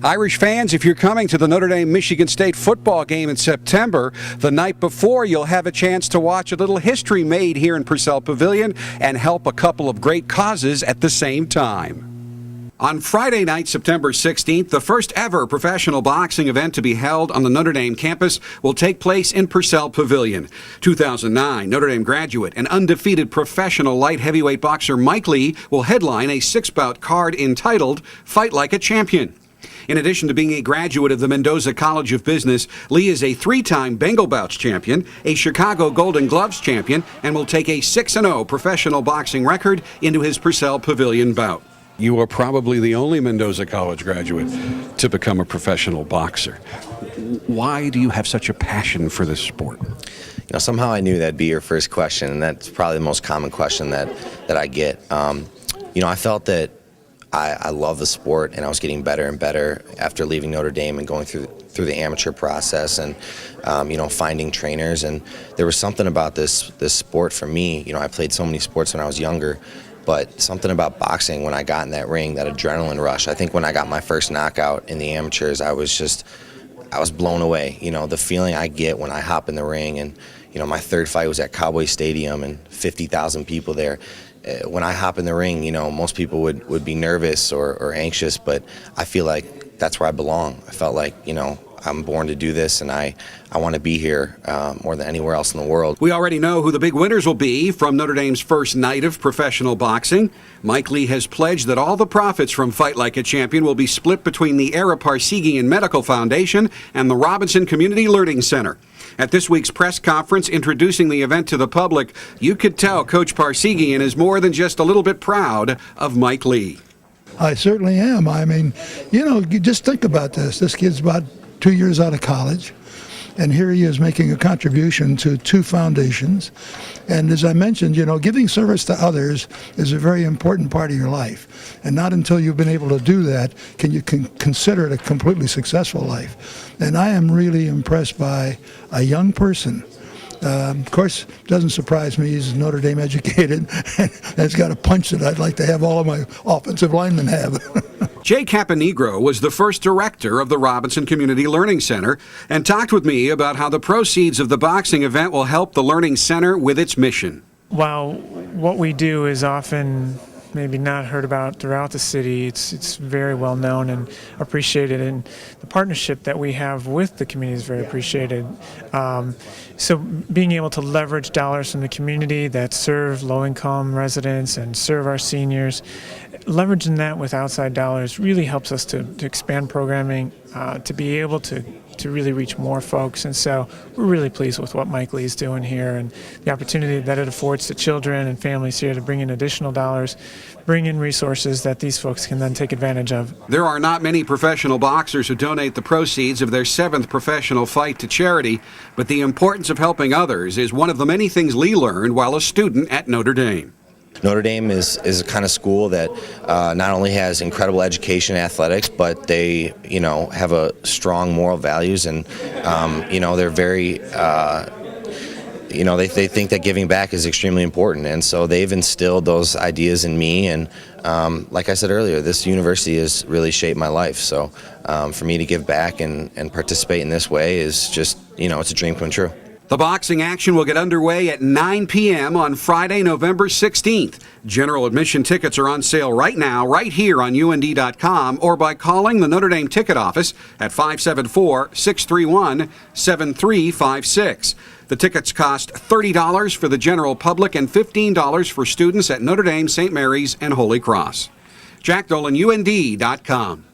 Irish fans, if you're coming to the Notre Dame-Michigan State football game in September, the night before you'll have a chance to watch a little history made here in Purcell Pavilion and help a couple of great causes at the same time. On Friday night, September 16th, the first ever professional boxing event to be held on the Notre Dame campus will take place in Purcell Pavilion. 2009 Notre Dame graduate and undefeated professional light heavyweight boxer Mike Lee will headline a six-bout card entitled Fight Like a Champion. In addition to being a graduate of the Mendoza College of Business, Lee is a three-time Bengal Bouts champion, a Chicago Golden Gloves champion, and will take a 6-0 professional boxing record into his Purcell Pavilion bout. You are probably the only Mendoza College graduate to become a professional boxer. Why do you have such a passion for this sport? You know, somehow I knew that'd be your first question, and that's probably the most common question that I get. I felt that I love the sport, and I was getting better and better after leaving Notre Dame and going through the amateur process and finding trainers. And there was something about this sport for me. You know, I played so many sports when I was younger, but something about boxing when I got in that ring, that adrenaline rush. I think when I got my first knockout in the amateurs, I was blown away. You know, the feeling I get when I hop in the ring, and my third fight was at Cowboy Stadium and 50,000 people there. When I hop in the ring, most people would be nervous or anxious, but I feel like that's where I belong. I felt like, I'm born to do this, and I want to be here more than anywhere else in the world. We already know who the big winners will be from Notre Dame's first night of professional boxing. Mike Lee has pledged that all the profits from Fight Like a Champion will be split between the Ara Parsegian Medical Foundation and the Robinson Community Learning Center. At this week's press conference introducing the event to the public, you could tell Coach Parsegian is more than just a little bit proud of Mike Lee. I certainly am. I mean, you just think about this. This kid's about 2 years out of college, and here he is making a contribution to two foundations. And as I mentioned, giving service to others is a very important part of your life. And not until you've been able to do that can you consider it a completely successful life. And I am really impressed by a young person. Of course, it doesn't surprise me. He's Notre Dame educated and has got a punch that I'd like to have all of my offensive linemen have. Jay Caponegro was the first director of the Robinson Community Learning Center and talked with me about how the proceeds of the boxing event will help the Learning Center with its mission. While what we do is often maybe not heard about throughout the city, it's very well known and appreciated, and the partnership that we have with the community is very appreciated. So being able to leverage dollars from the community that serve low-income residents and serve our seniors, leveraging that with outside dollars really helps us to expand programming, to be able to really reach more folks. And so we're really pleased with what Mike Lee is doing here and the opportunity that it affords to children and families here to bring in additional dollars, bring in resources that these folks can then take advantage of. There are not many professional boxers who donate the proceeds of their 7th professional fight to charity, but the importance of helping others is one of the many things Lee learned while a student at Notre Dame. Notre Dame is a kind of school that not only has incredible education and athletics, but they, have a strong moral values, and, they're very, they think that giving back is extremely important, and so they've instilled those ideas in me, and like I said earlier, this university has really shaped my life, so for me to give back and participate in this way is just, it's a dream come true. The boxing action will get underway at 9 p.m. on Friday, November 16th. General admission tickets are on sale right now, right here on UND.com, or by calling the Notre Dame ticket office at 574-631-7356. The tickets cost $30 for the general public and $15 for students at Notre Dame, St. Mary's, and Holy Cross. Jack Dolan, UND.com.